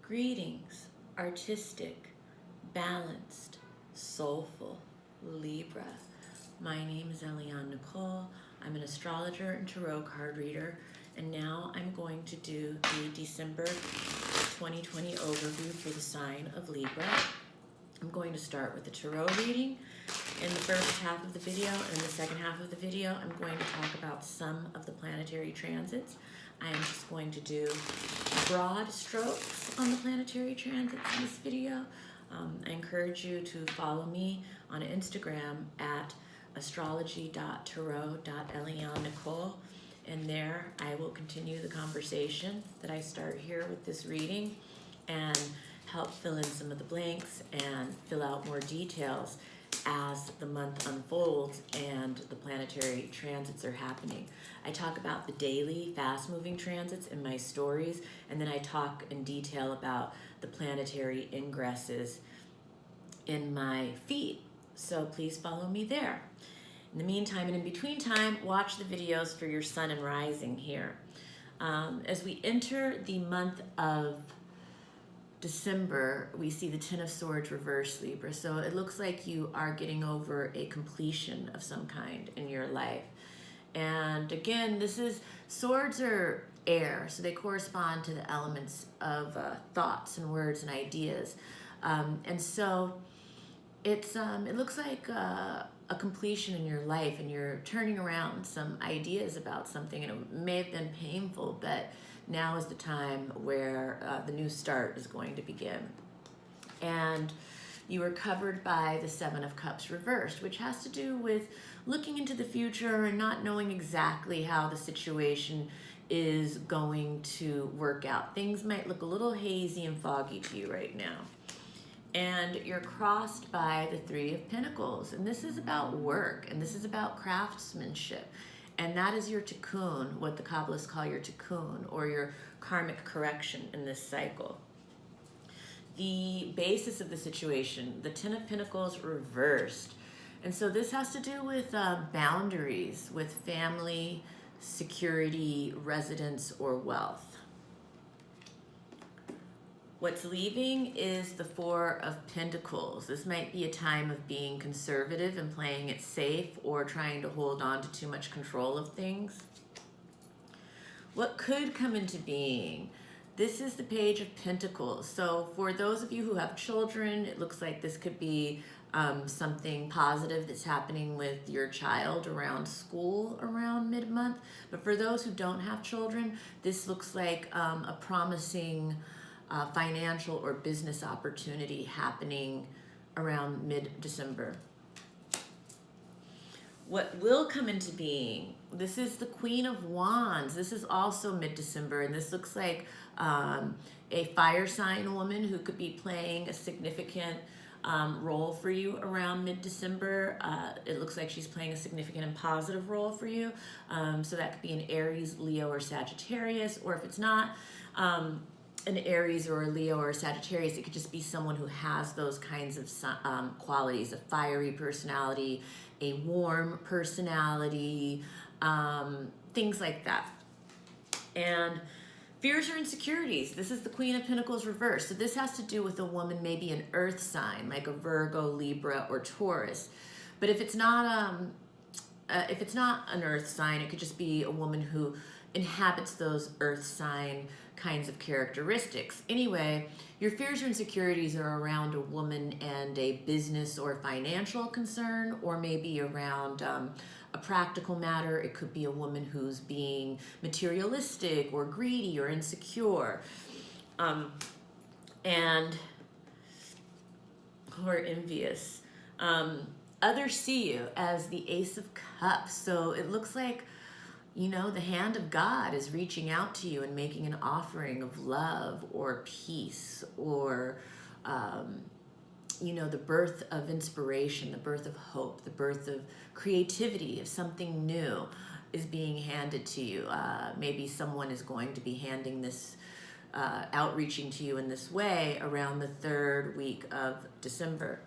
Greetings, artistic, balanced, soulful Libra. My name is Eliane Nicole. I'm an astrologer and tarot card reader, and now I'm going to do the December 2020 overview for the sign of Libra. I'm going to start with the tarot reading in the first half of the video, and in the second half of the video, I'm going to talk about some of the planetary transits. I am just going to do broad strokes on the planetary transits in this video. I encourage you to follow me on Instagram at astrology.tarot.Eliane Nicole, and there I will continue the conversation that I start here with this reading and help fill in some of the blanks and fill out more details as the month unfolds and the planetary transits are happening. I talk about the daily fast-moving transits in my stories, and then I talk in detail about the planetary ingresses in my feed. So please follow me there. In the meantime and in between time, watch the videos for your sun and rising here. As we enter the month of December, we see the Ten of Swords reverse, Libra. So it looks like you are getting over a completion of some kind in your life. And again, swords are air, so they correspond to the elements of thoughts and words and ideas. And so it looks like a completion in your life, and you're turning around some ideas about something, and it may have been painful, but now is the time where the new start is going to begin. And you are covered by the Seven of Cups reversed, which has to do with looking into the future and not knowing exactly how the situation is going to work out. Things might look a little hazy and foggy to you right now. And you're crossed by the Three of Pentacles, and this is about work, and this is about craftsmanship. And that is your tikkun, what the Kabbalists call your tikkun, or your karmic correction in this cycle. The basis of the situation, the Ten of Pentacles reversed. And so this has to do with boundaries, with family, security, residence, or wealth. What's leaving is the Four of Pentacles. This might be a time of being conservative and playing it safe, or trying to hold on to too much control of things. What could come into being? This is the Page of Pentacles. So for those of you who have children, it looks like this could be something positive that's happening with your child around school around mid-month. But for those who don't have children, this looks like a promising financial or business opportunity happening around mid-December. What will come into being? This is the Queen of Wands. This is also mid-December, and this looks like a fire sign woman who could be playing a significant role for you around mid-December. It looks like she's playing a significant and positive role for you. So that could be an Aries, Leo, or Sagittarius, or if it's not an Aries or a Leo or a Sagittarius, it could just be someone who has those kinds of qualities, a fiery personality, a warm personality, things like that. And fears or insecurities. This is the Queen of Pentacles reversed. So this has to do with a woman, maybe an earth sign, like a Virgo, Libra, or Taurus. But if it's not an earth sign, it could just be a woman who inhabits those earth sign kinds of characteristics. Anyway, your fears or insecurities are around a woman and a business or financial concern, or maybe around a practical matter. It could be a woman who's being materialistic or greedy or insecure, and or envious. Others see you as the Ace of Cups. So it looks like, you know, the hand of God is reaching out to you and making an offering of love or peace, or, you know, the birth of inspiration, the birth of hope, the birth of creativity, of something new is being handed to you. Maybe someone is going to be handing this, outreaching to you in this way around the third week of December.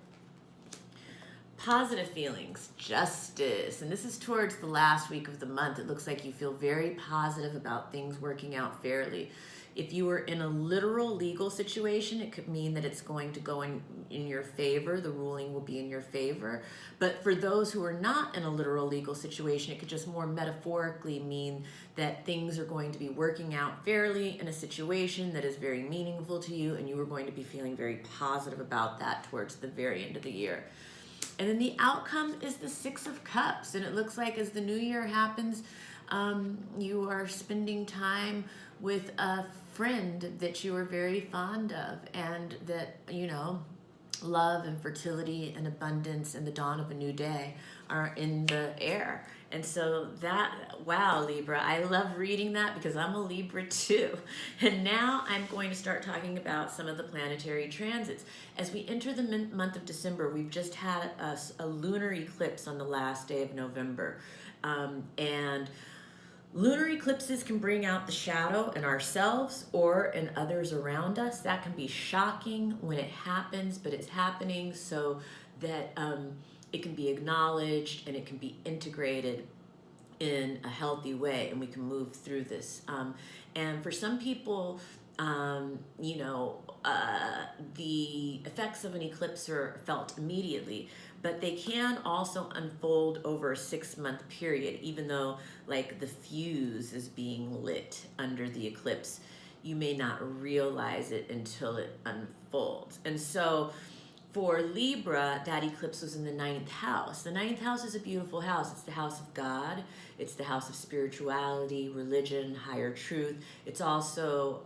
Positive feelings, justice, and this is towards the last week of the month. It looks like you feel very positive about things working out fairly. If you were in a literal legal situation, it could mean that it's going to go in your favor. The ruling will be in your favor. But for those who are not in a literal legal situation, it could just more metaphorically mean that things are going to be working out fairly in a situation that is very meaningful to you, and you are going to be feeling very positive about that towards the very end of the year. And then the outcome is the Six of Cups. And it looks like as the new year happens, you are spending time with a friend that you are very fond of, and that, you know, love and fertility and abundance and the dawn of a new day are in the air. And so that, wow, Libra, I love reading that because I'm a Libra too. And now I'm going to start talking about some of the planetary transits. As we enter the month of December, we've just had a lunar eclipse on the last day of November. And lunar eclipses can bring out the shadow in ourselves or in others around us. That can be shocking when it happens, but it's happening so that it can be acknowledged and it can be integrated in a healthy way, and we can move through this. And for some people, you know, the effects of an eclipse are felt immediately, but they can also unfold over a 6-month period. Even though like the fuse is being lit under the eclipse, you may not realize it until it unfolds. And so for Libra, that eclipse was in the 9th house. The 9th house is a beautiful house. It's the house of God. It's the house of spirituality, religion, higher truth. It's also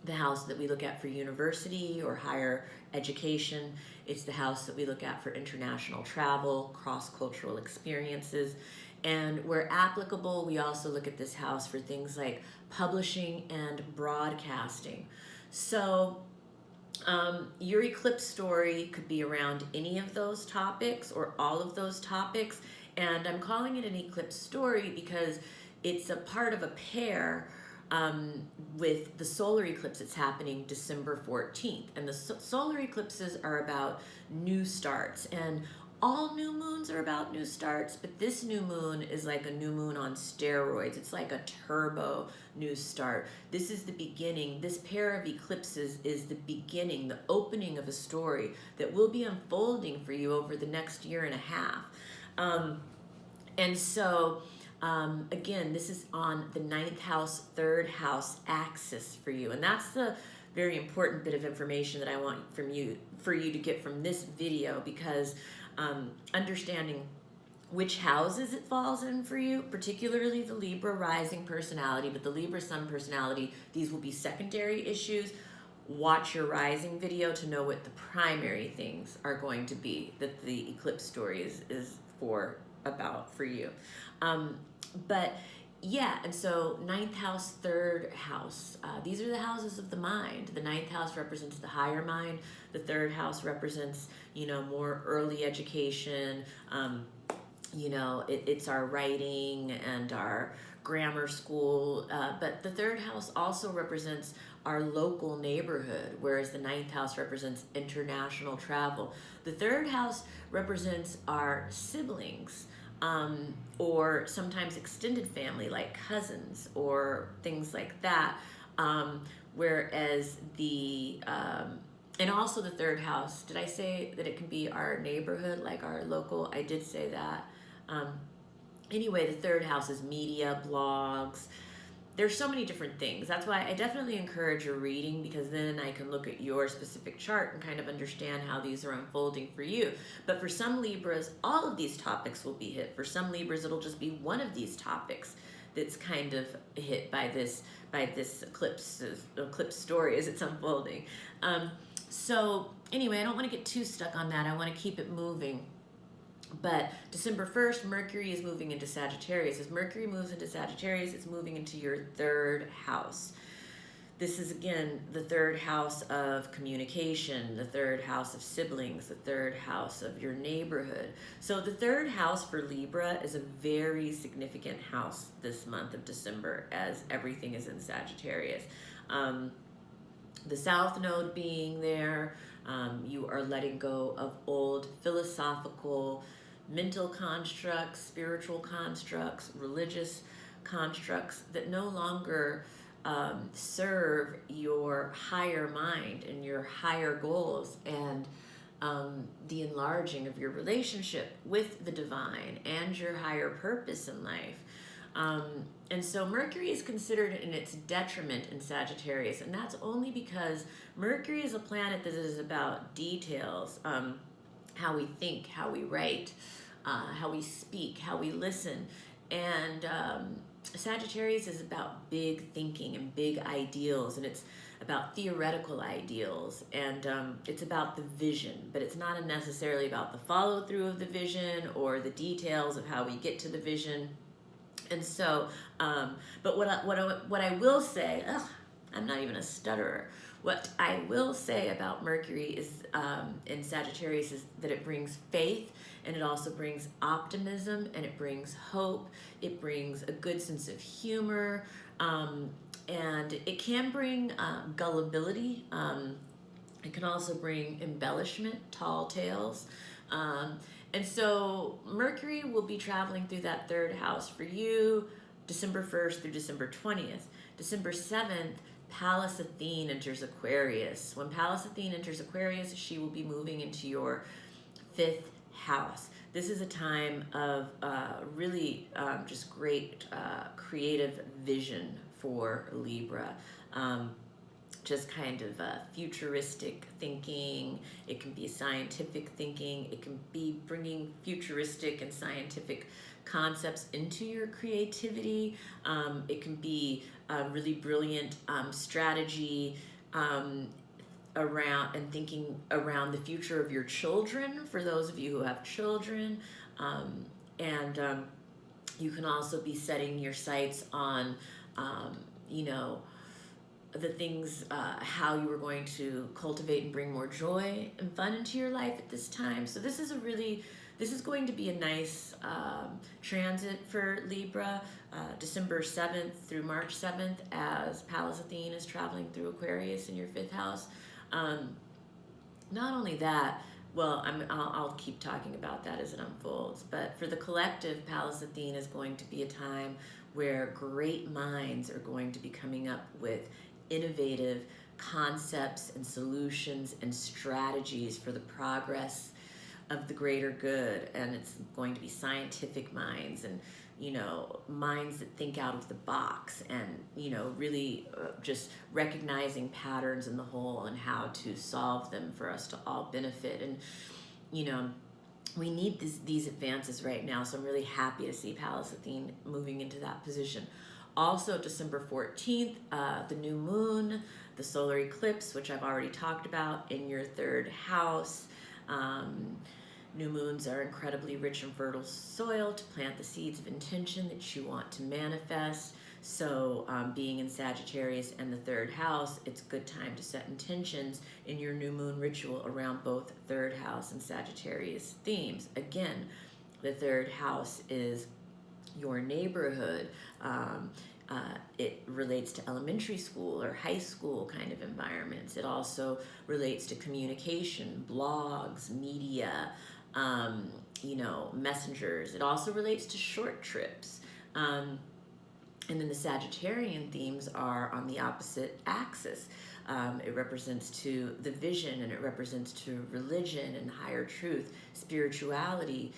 the house that we look at for university or higher education. It's the house that we look at for international travel, cross-cultural experiences. And where applicable, we also look at this house for things like publishing and broadcasting. So your eclipse story could be around any of those topics or all of those topics. And I'm calling it an eclipse story because it's a part of a pair with the solar eclipse that's happening December 14th. And the solar eclipses are about new starts, and all new moons are about new starts, but this new moon is like a new moon on steroids. It's like a turbo new start. This is the beginning. This pair of eclipses is the beginning, the opening of a story that will be unfolding for you over the next year and a half. And so, again, this is on the 9th house, 3rd house axis for you. And that's the very important bit of information that I want for you to get from this video, because understanding which houses it falls in for you, particularly the Libra rising personality, but the Libra sun personality, these will be secondary issues. Watch your rising video to know what the primary things are going to be that the eclipse story is about for you. But yeah, and so 9th house, 3rd house, these are the houses of the mind. The 9th house represents the higher mind. The 3rd house represents, you know, more early education. You know, it's our writing and our grammar school. But the 3rd house also represents our local neighborhood, whereas the 9th house represents international travel. The 3rd house represents our siblings. Or sometimes extended family like cousins or things like that. Whereas and also the 3rd house, did I say that it can be our neighborhood, like our local? I did say that. Anyway, the 3rd house is media, blogs. There's so many different things. That's why I definitely encourage your reading, because then I can look at your specific chart and kind of understand how these are unfolding for you. But for some Libras, all of these topics will be hit. For some Libras, it'll just be one of these topics that's kind of hit by this eclipse story as it's unfolding. So anyway, I don't want to get too stuck on that. I want to keep it moving. But December 1st, Mercury is moving into Sagittarius. As Mercury moves into Sagittarius, it's moving into your 3rd house. This is, again, the 3rd house of communication, the 3rd house of siblings, the 3rd house of your neighborhood. So the 3rd house for Libra is a very significant house this month of December, as everything is in Sagittarius. The South Node being there, You are letting go of old philosophical, mental constructs, spiritual constructs, religious constructs that no longer serve your higher mind and your higher goals, and the enlarging of your relationship with the divine and your higher purpose in life. And so Mercury is considered in its detriment in Sagittarius, and that's only because Mercury is a planet that is about details, how we think, how we write, how we speak, how we listen. And Sagittarius is about big thinking and big ideals, and it's about theoretical ideals, and it's about the vision, but it's not necessarily about the follow through of the vision or the details of how we get to the vision. And so, but what I will say, I'm not even a stutterer. What I will say about Mercury is in Sagittarius is that it brings faith, and it also brings optimism, and it brings hope. It brings a good sense of humor, and it can bring gullibility. It can also bring embellishment, tall tales. And so Mercury will be traveling through that third house for you December 1st through December 20th. December 7th, Pallas Athene enters Aquarius. When Pallas Athene enters Aquarius, she will be moving into your 5th house. This is a time of really just great creative vision for Libra. Just kind of futuristic thinking. It can be scientific thinking. It can be bringing futuristic and scientific concepts into your creativity. It can be really brilliant strategy around and thinking around the future of your children, for those of you who have children. And you can also be setting your sights on, the things, how you are going to cultivate and bring more joy and fun into your life at this time. So this is going to be a nice transit for Libra, December 7th through March 7th, as Pallas Athene is traveling through Aquarius in your 5th house. Not only that, well, I'll keep talking about that as it unfolds, but for the collective, Pallas Athene is going to be a time where great minds are going to be coming up with innovative concepts and solutions and strategies for the progress of the greater good. And it's going to be scientific minds, and minds that think out of the box, and really just recognizing patterns in the whole and how to solve them for us to all benefit. And we need these advances right now, so I'm really happy to see Pallas Athene moving into that position. Also, December 14th, the new moon, the solar eclipse, which I've already talked about, in your 3rd house. New moons are incredibly rich and fertile soil to plant the seeds of intention that you want to manifest. So being in Sagittarius and the 3rd house, it's a good time to set intentions in your new moon ritual around both 3rd house and Sagittarius themes. Again, the 3rd house is your neighborhood. It relates to elementary school or high school kind of environments. It also relates to communication, blogs, media, messengers. It also relates to short trips. And then the Sagittarian themes are on the opposite axis. It represents to the vision, and it represents to religion and higher truth, spirituality,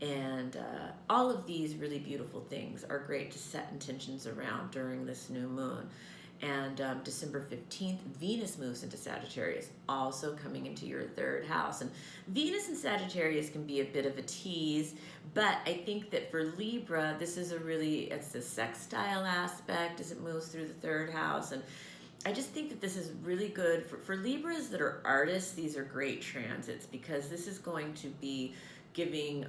and all of these really beautiful things are great to set intentions around during this new moon. And December 15th, Venus moves into Sagittarius, also coming into your 3rd house. And Venus and Sagittarius can be a bit of a tease, but I think that for Libra, this is it's a sextile aspect as it moves through the 3rd house. And I just think that this is really good for Libras that are artists. These are great transits, because this is going to be giving,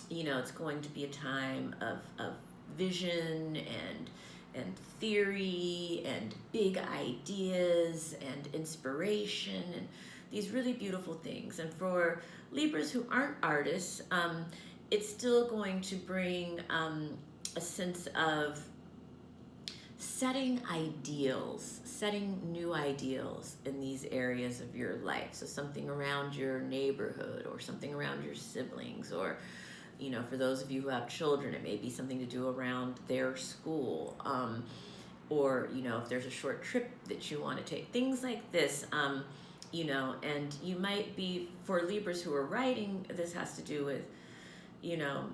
it's going to be a time of vision and theory and big ideas and inspiration and these really beautiful things. And for Libras who aren't artists, it's still going to bring a sense of setting ideals, setting new ideals in these areas of your life. So something around your neighborhood, or something around your siblings, or, you know, for those of you who have children, it may be something to do around their school, or, you know, if there's a short trip that you want to take, things like this, you know. And you might be, for Libras who are writing, this has to do with, you know,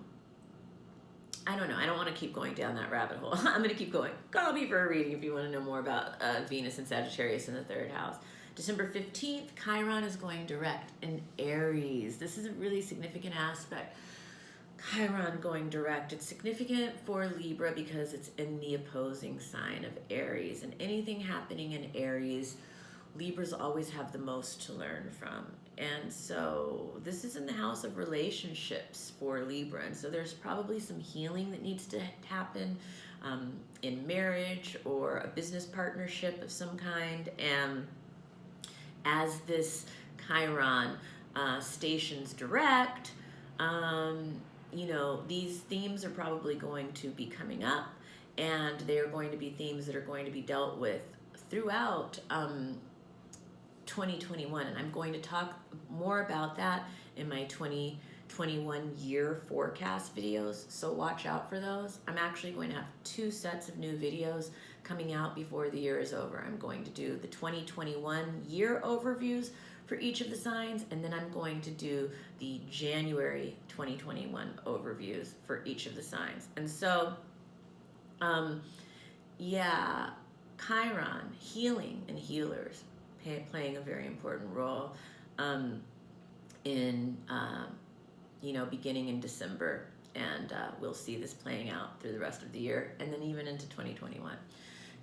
I don't know. I don't want to keep going down that rabbit hole. I'm going to keep going. Call me for a reading if you want to know more about Venus and Sagittarius in the 3rd house. December 15th, Chiron is going direct in Aries. This is a really significant aspect. Chiron going direct. It's significant for Libra because it's in the opposing sign of Aries. And anything happening in Aries, Libras always have the most to learn from. And so this is in the house of relationships for Libra. And so there's probably some healing that needs to happen in marriage or a business partnership of some kind. And as this Chiron stations direct, you know, these themes are probably going to be coming up, and they are going to be themes that are going to be dealt with throughout 2021, and I'm going to talk more about that in my 2021 year forecast videos, so watch out for those. I'm actually going to have 2 sets of new videos coming out before the year is over. I'm going to do the 2021 year overviews for each of the signs, and then I'm going to do the January 2021 overviews for each of the signs. And so, yeah, Chiron, healing and healers, playing a very important role in, you know, beginning in December. And we'll see this playing out through the rest of the year, and then even into 2021.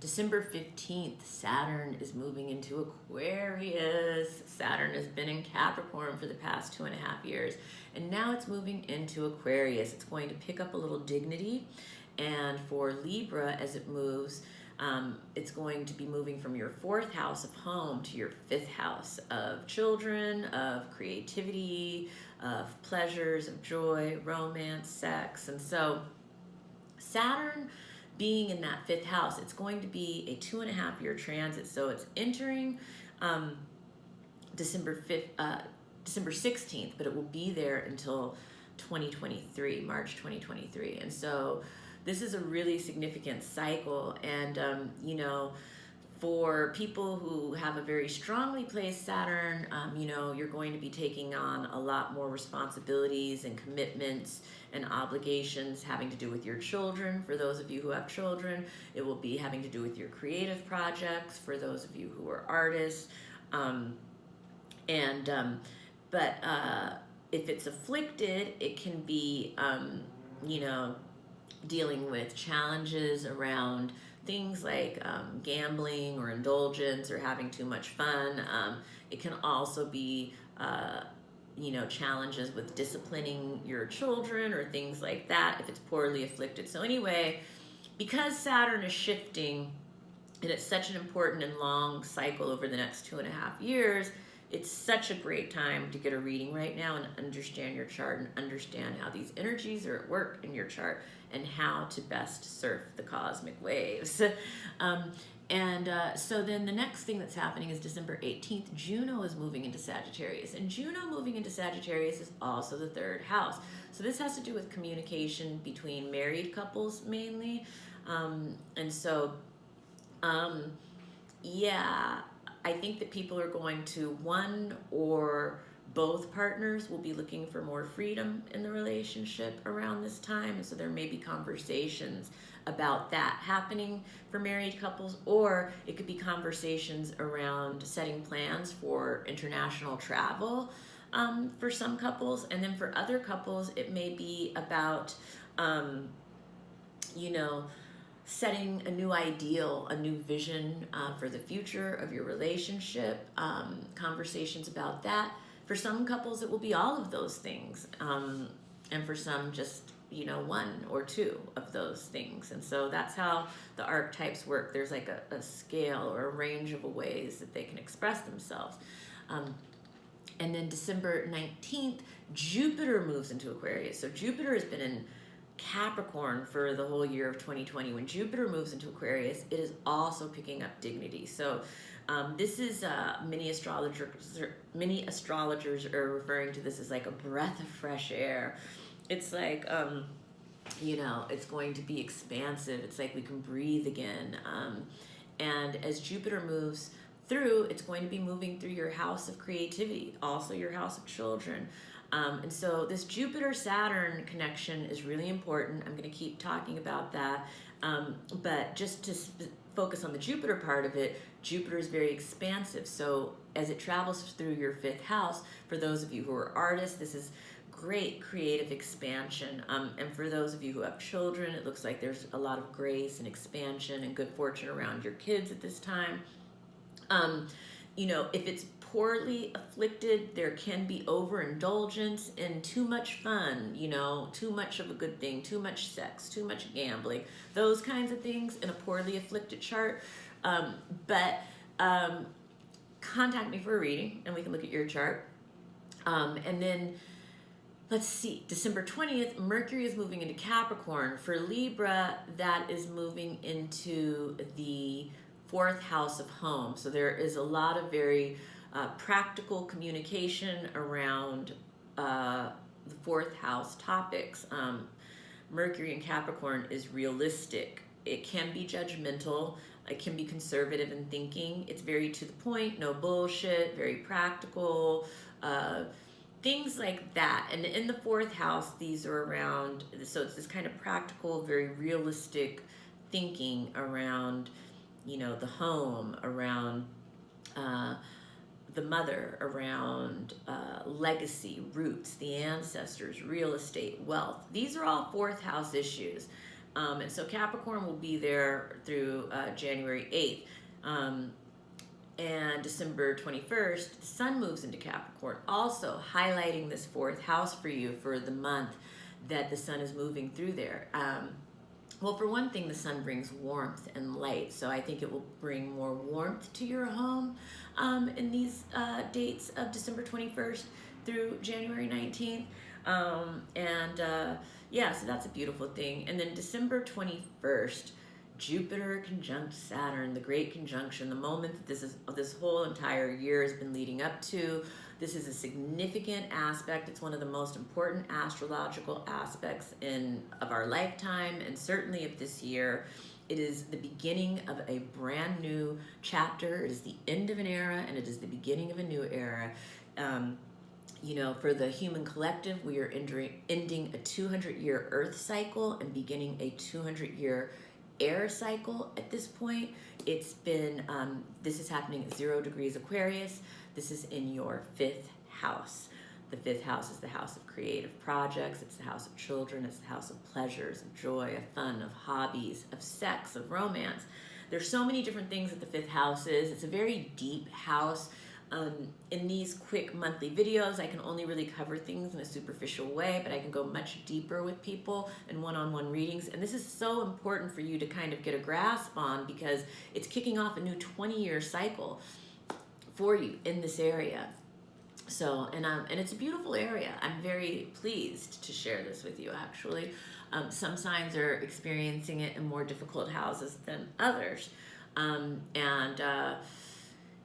December 15th, Saturn is moving into Aquarius. Saturn has been in Capricorn for the past 2.5 years, and now it's moving into Aquarius. It's going to pick up a little dignity, and for Libra, as it moves, it's going to be moving from your 4th house of home to your 5th house of children, of creativity, of pleasures, of joy, romance, sex. And so Saturn being in that 5th house, it's going to be a 2.5 year transit. So it's entering December 16th, but it will be there until 2023, March 2023. And so this is a really significant cycle. And, you know, for people who have a very strongly placed Saturn, you know, you're going to be taking on a lot more responsibilities and commitments and obligations having to do with your children. For those of you who have children, it will be having to do with your creative projects. For those of you who are artists, but if it's afflicted, it can be, you know, dealing with challenges around things like gambling or indulgence or having too much fun. It can also be, you know, challenges with disciplining your children or things like that if it's poorly afflicted. So anyway, because Saturn is shifting and it's such an important and long cycle over the next 2.5 years, it's such a great time to get a reading right now and understand your chart and understand how these energies are at work in your chart and how to best surf the cosmic waves. So then the next thing that's happening is December 18th, Juno is moving into Sagittarius. And Juno moving into Sagittarius is also the 3rd house. So this has to do with communication between married couples mainly. Yeah, I think that people are going to, one or both partners will be looking for more freedom in the relationship around this time. And so there may be conversations about that happening for married couples, or it could be conversations around setting plans for international travel for some couples. And then for other couples, it may be about, you know, setting a new ideal, a new vision for the future of your relationship, conversations about that. For some couples, it will be all of those things. And for some, just, you know, 1 or 2 of those things. And so that's how the archetypes work. There's like a scale or a range of ways that they can express themselves. And then December 19th, Jupiter moves into Aquarius. So Jupiter has been in Capricorn for the whole year of 2020. When Jupiter moves into Aquarius, it is also picking up dignity. So this is many astrologers are referring to this as like a breath of fresh air. It's like you know, it's going to be expansive. It's like we can breathe again. And as Jupiter moves through, it's going to be moving through your house of creativity, also your house of children. And so this Jupiter-Saturn connection is really important. I'm going to keep talking about that. But just to focus on the Jupiter part of it, Jupiter is very expansive. So as it travels through your 5th house, for those of you who are artists, this is great creative expansion. And for those of you who have children, it looks like there's a lot of grace and expansion and good fortune around your kids at this time. You know, if it's poorly afflicted, there can be overindulgence and too much fun, you know, too much of a good thing, too much sex, too much gambling, those kinds of things in a poorly afflicted chart. But contact me for a reading and we can look at your chart. And then let's see, December 20th, Mercury is moving into Capricorn. For Libra, that is moving into the 4th house of home. So there is a lot of very practical communication around the 4th house topics. Mercury in Capricorn is realistic. It can be judgmental. It can be conservative in thinking. It's very to the point, no bullshit, very practical, things like that. And in the 4th house, these are around, so it's this kind of practical, very realistic thinking around, you know, the home, around the mother, around legacy, roots, the ancestors, real estate, wealth. These are all 4th house issues. And so Capricorn will be there through January 8th. And December 21st, the sun moves into Capricorn, also highlighting this 4th house for you for the month that the sun is moving through there. Well, for one thing, the sun brings warmth and light, so I think it will bring more warmth to your home in these dates of December 21st through January 19th. Yeah, so that's a beautiful thing. And then December 21st, Jupiter conjunct Saturn, the great conjunction, the moment that this whole entire year has been leading up to. This is a significant aspect. It's one of the most important astrological aspects of our lifetime, and certainly of this year. It is the beginning of a brand new chapter. It is the end of an era, and it is the beginning of a new era. You know, for the human collective, we are ending a 200-year Earth cycle and beginning a 200-year air cycle at this point. It's been, this is happening at 0 degrees Aquarius. This is in your 5th house. The 5th house is the house of creative projects. It's the house of children. It's the house of pleasures, of joy, of fun, of hobbies, of sex, of romance. There's so many different things that the 5th house is. It's a very deep house. In these quick monthly videos, I can only really cover things in a superficial way, but I can go much deeper with people in one-on-one readings. And this is so important for you to kind of get a grasp on, because it's kicking off a new 20-year cycle for you in this area. So, and it's a beautiful area. I'm very pleased to share this with you, actually. Some signs are experiencing it in more difficult houses than others.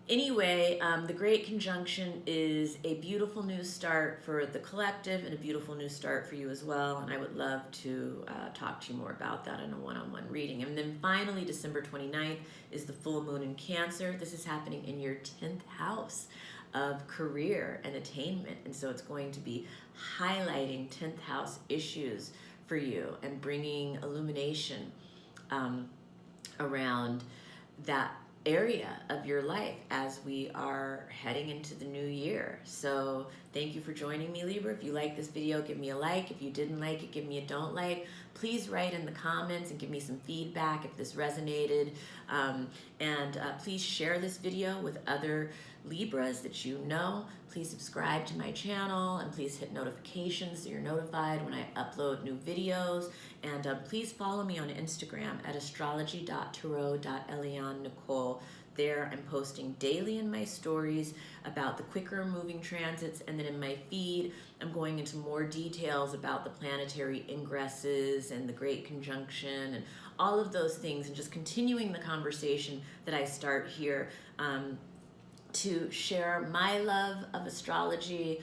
Anyway, the Great Conjunction is a beautiful new start for the collective and a beautiful new start for you as well. And I would love to talk to you more about that in a one-on-one reading. And then finally, December 29th is the full moon in Cancer. This is happening in your 10th house of career and attainment. And so it's going to be highlighting 10th house issues for you and bringing illumination around that area of your life as we are heading into the new year. So thank you for joining me, Libra. If you like this video, give me a like. If you didn't like it, give me a don't like. Please write in the comments and give me some feedback if this resonated. Please share this video with other Libras that you know. Please subscribe to my channel, and please hit notifications so you're notified when I upload new videos. And please follow me on Instagram at astrology.tarot.Eliane Nicole. There, I'm posting daily in my stories about the quicker moving transits, and then in my feed, I'm going into more details about the planetary ingresses and the Great Conjunction and all of those things, and just continuing the conversation that I start here to share my love of astrology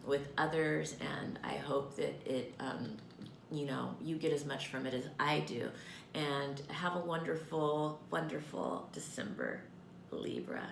with others, and I hope that it, you get as much from it as I do. And have a wonderful, wonderful December, Libra.